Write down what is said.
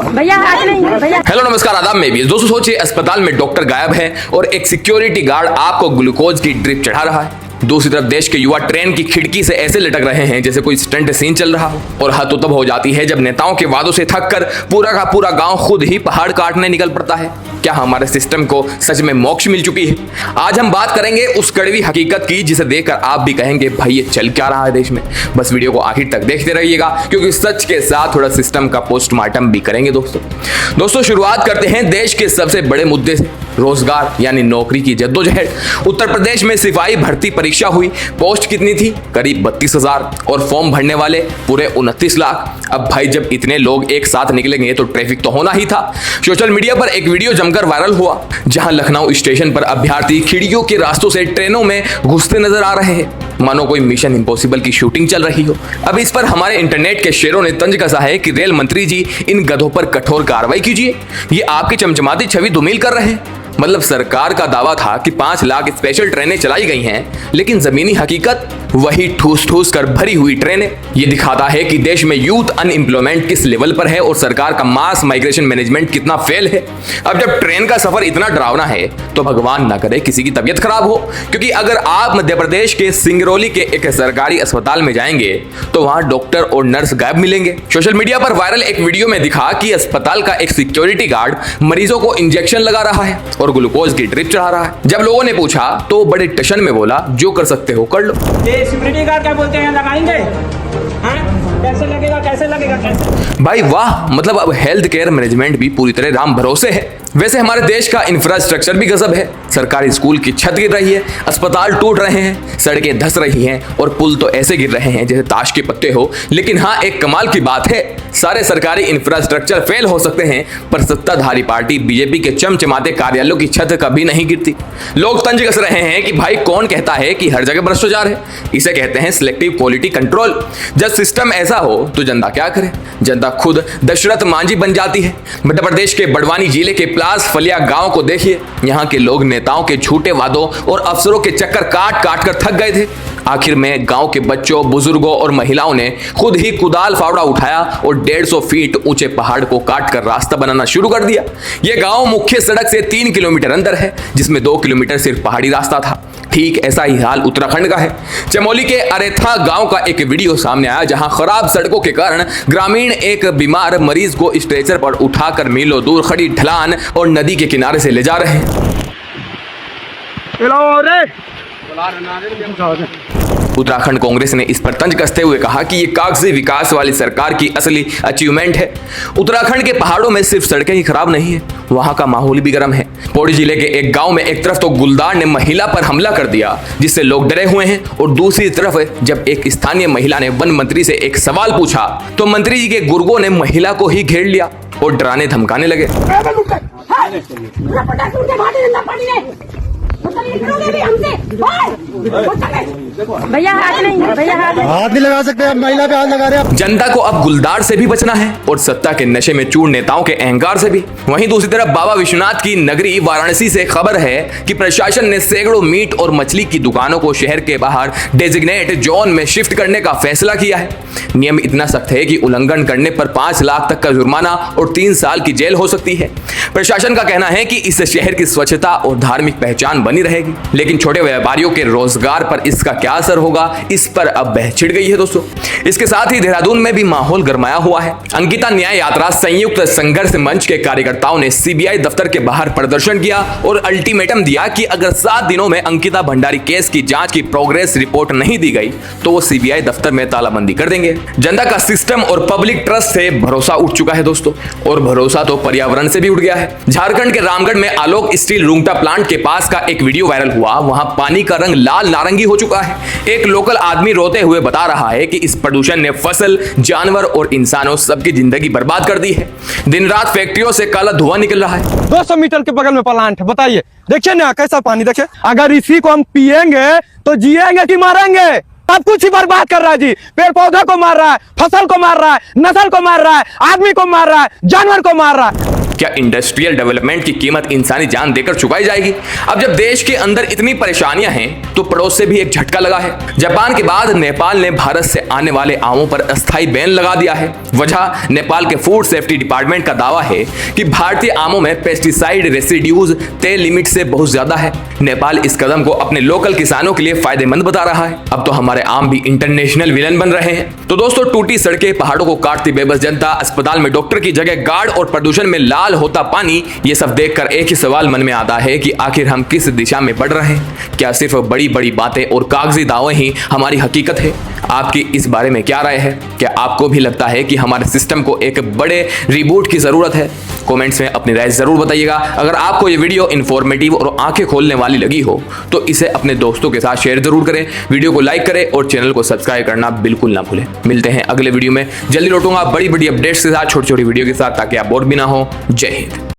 भैया हाथ नहीं है भैया। हेलो नमस्कार आदाब में भी दोस्तों, सोचिए अस्पताल में डॉक्टर गायब है और एक सिक्योरिटी गार्ड आपको ग्लूकोज की ड्रिप चढ़ा रहा है। दूसरी तरफ देश के युवा ट्रेन की खिड़की से ऐसे लटक रहे हैं जैसे कोई स्टंट सीन चल रहा हो। और हद तो तब हो जाती है जब नेताओं के वादों से थक कर पूरा का पूरा गांव खुद ही पहाड़ काटने निकल पड़ता है। क्या हमारे सिस्टम को सच में मोक्ष मिल चुकी है? आज हम बात करेंगे उस कड़वी हकीकत की जिसे देखकर आप भी कहेंगे भाई ये चल क्या रहा है देश में। बस वीडियो को आखिर तक देखते रहिएगा क्योंकि सच के साथ थोड़ा सिस्टम का पोस्टमार्टम भी करेंगे। दोस्तों शुरुआत करते हैं देश के सबसे बड़े मुद्दे से, रोजगार यानी नौकरी की जद्दोजहद। उत्तर प्रदेश में सिपाही भर्ती परीक्षा हुई। पोस्ट कितनी थी? करीब 32,000 और फॉर्म भरने वाले पूरे 29 लाख। अब भाई जब इतने लोग एक साथ निकलेंगे तो ट्रैफिक तो होना ही था। सोशल मीडिया पर एक वीडियो जमकर वायरल हुआ जहां लखनऊ स्टेशन पर अभ्यर्थी खिड़कियों के रास्तों से ट्रेनों में घुसते नजर आ रहे हैं, मानो कोई मिशन इम्पॉसिबल की शूटिंग चल रही हो। अब इस पर हमारे इंटरनेट के शेरों ने तंज कसा है कि रेल मंत्री जी इन गधों पर कठोर कार्रवाई कीजिए, ये आपकी चमचमाती छवि धूमिल कर रहे हैं। मतलब सरकार का दावा था कि 5 लाख स्पेशल ट्रेनें चलाई गई हैं, लेकिन जमीनी हकीकत वही ठूस ठूस कर भरी हुई ट्रेनें। ये दिखाता है कि देश में यूथ अनएम्प्लॉयमेंट किस लेवल पर है और सरकार का मास माइग्रेशन मैनेजमेंट कितना फेल है। अब जब ट्रेन का सफर इतना डरावना है तो भगवान ना करे किसी की तबीयत खराब हो, क्योंकि अगर आप मध्य प्रदेश के सिंगरौली के एक सरकारी अस्पताल में जाएंगे तो वहां डॉक्टर और नर्स गायब मिलेंगे। सोशल मीडिया पर वायरल एक वीडियो में दिखा कि अस्पताल का एक सिक्योरिटी गार्ड मरीजों को इंजेक्शन लगा रहा है और ग्लूकोज की ड्रिप चढ़ा रहा है। जब लोगों ने पूछा तो बड़े टशन में बोला, जो कर सकते हो कर लो। ये सिक्योरिटी गार्ड क्या बोलते हैं, लगाएंगे? कैसे लगेगा कैसे लगेगा कैसे? भाई वाह, मतलब अब हेल्थ केयर मैनेजमेंट भी पूरी तरह राम भरोसे है। वैसे हमारे देश का इंफ्रास्ट्रक्चर भी गजब है। सरकारी स्कूल की छत गिर रही है, अस्पताल टूट रहे हैं, सड़कें धंस रही हैं और पुल तो ऐसे गिर रहे हैं जैसे ताश के पत्ते हो। लेकिन हाँ, एक कमाल की बात है, सारे सरकारी इंफ्रास्ट्रक्चर फेल हो सकते हैं पर सत्ताधारी पार्टी बीजेपी के चमचमाते कार्यालयों की छत कभी नहीं गिरती। लोग तंज कस रहे हैं कि भाई कौन कहता है कि हर जगह भ्रष्टाचार है? इसे कहते हैं सिलेक्टिव क्वालिटी कंट्रोल। जब सिस्टम ऐसा हो तो जनता क्या करे? जनता खुद दशरथ मांझी बन जाती है। मध्य प्रदेश के बड़वानी जिले के प्लास फलिया गांव को देखिए। यहाँ के लोग नेताओं के झूठे वादों और अफसरों के चक्कर काट काट कर थक गए थे। आखिर में गांव के बच्चों, बुजुर्गों और महिलाओं ने खुद ही कुदाल फावड़ा उठाया और 150 फीट ऊंचे पहाड़ को काट कर रास्ता बनाना शुरू कर दिया। यह गांव मुख्य सड़क से 3 किलोमीटर अंदर है, जिसमें 2 किलोमीटर सिर्फ पहाड़ी रास्ता था। ठीक ऐसा ही हाल उत्तराखंड का है। चमोली के अरेथा गांव का एक वीडियो सामने आया जहां खराब सड़कों के कारण ग्रामीण एक बीमार मरीज को स्ट्रेचर पर उठाकर मीलों दूर खड़ी ढलान और नदी के किनारे से ले जा रहे हैं। उत्तराखंड कांग्रेस ने इस पर तंज कसते हुए कहा कि ये कागजी विकास वाली सरकार की असली अचीवमेंट है। उत्तराखंड के पहाड़ों में सिर्फ सड़कें ही खराब नहीं है, वहां का माहौल भी गर्म है। पौड़ी जिले के एक गांव में एक तरफ तो गुलदार ने महिला पर हमला कर दिया जिससे लोग डरे हुए हैं, और दूसरी तरफ जब एक स्थानीय महिला ने वन मंत्री से एक सवाल पूछा तो मंत्री जी के गुर्गों ने महिला को ही घेर लिया और डराने धमकाने लगे। भैया हाथ नहीं है भैया, हाथ नहीं लगा सकते, अब महिला पे हाथ लगा रहे हैं। जनता को अब गुलदार से भी बचना है और सत्ता के नशे में चूर नेताओं के अहंकार से भी। वहीं दूसरी तरफ बाबा विश्वनाथ की नगरी वाराणसी से खबर है कि प्रशासन ने सैकड़ों मीट और मछली की दुकानों को शहर के बाहर डेजिग्नेट जोन में शिफ्ट करने का फैसला किया है। नियम इतना सख्त है कि उल्लंघन करने पर 5 लाख तक का जुर्माना और 3 साल की जेल हो सकती है। प्रशासन का कहना है कि इससे शहर की स्वच्छता और धार्मिक पहचान बनी रहेगी, लेकिन छोटे व्यापारियों के रोजगार पर इसका क्या असर होगा, इस पर अब बहस छिड़ गई है दोस्तों। इसके साथ ही देहरादून में भी माहौल गरमाया हुआ है। अंकिता न्याय यात्रा संयुक्त संघर्ष मंच के कार्यकर्ताओं ने सीबीआई दफ्तर के बाहर प्रदर्शन किया और अल्टीमेटम दिया कि अगर 7 दिनों में अंकिता भंडारी केस की जांच की प्रोग्रेस रिपोर्ट नहीं दी गई तो वो सीबीआई दफ्तर में तालाबंदी कर देंगे। जनता का सिस्टम और पब्लिक ट्रस्ट से भरोसा उठ चुका है दोस्तों, और भरोसा तो पर्यावरण से भी उठ गया है। झारखंड के रामगढ़ में आलोक स्टील रूंगटा प्लांट के पास का एक वीडियो वायरल हुआ। वहां पानी का रंग लाल नारंगी हो चुका है। एक लोकल आदमी रोते हुए बता रहा है कि इस प्रदूषण ने फसल, जानवर और इंसानों सबकी जिंदगी बर्बाद कर दी है। दिन रात फैक्ट्रियों से काला धुआं निकल रहा है। 200 मीटर के बगल में प्लांट है, बताइए, देखिए ना कैसा पानी, देखिए। अगर इसी को हम पिएंगे तो जिएंगे कि मरेंगे? सब कुछ ही बर्बाद कर रहा है जी। पेड़ पौधे को मार रहा है, फसल को मार रहा है, नस्ल को मार रहा है, आदमी को मार रहा है, जानवर को मार रहा है। क्या इंडस्ट्रियल डेवलपमेंट की कीमत इंसानी जान देकर चुकाई जाएगी? अब जब देश के अंदर इतनी परेशानियां हैं तो पड़ोस से भी एक झटका लगा है। जापान के बाद नेपाल ने भारत से आने वाले आमों पर अस्थायी बैन लगा दिया है। वजह नेपाल के फूड सेफ्टी डिपार्टमेंट का दावा है कि भारतीय आमों में पेस्टिसाइड रेसिड्यूज तय लिमिट से बहुत ज्यादा है। नेपाल इस कदम को अपने लोकल किसानों के लिए फायदेमंद बता रहा है। अब तो हमारे आम भी इंटरनेशनल विलन बन रहे हैं। तो दोस्तों, टूटी सड़कें, पहाड़ों को काटती बेबस जनता, अस्पताल में डॉक्टर की जगह गार्ड और प्रदूषण में लाल होता पानी, ये सब देखकर एक ही सवाल मन में आता है कि आखिर हम किस दिशा में बढ़ रहे हैं? क्या सिर्फ बड़ी बड़ी बातें और कागजी दावे ही हमारी हकीकत है? आपकी इस बारे में क्या राय है? क्या आपको भी लगता है कि हमारे सिस्टम को एक बड़े रिबूट की जरूरत है? कमेंट्स में अपनी राय जरूर बताइएगा। अगर आपको ये वीडियो इन्फॉर्मेटिव और आंखें खोलने वाली लगी हो तो इसे अपने दोस्तों के साथ शेयर जरूर करें, वीडियो को लाइक करें और चैनल को सब्सक्राइब करना बिल्कुल ना भूलें। मिलते हैं अगले वीडियो में, जल्दी लौटूंगा बड़ी बड़ी अपडेट्स के साथ, छोटी छोटी वीडियो के साथ, ताकि आप बोर भी ना हो। जय हिंद।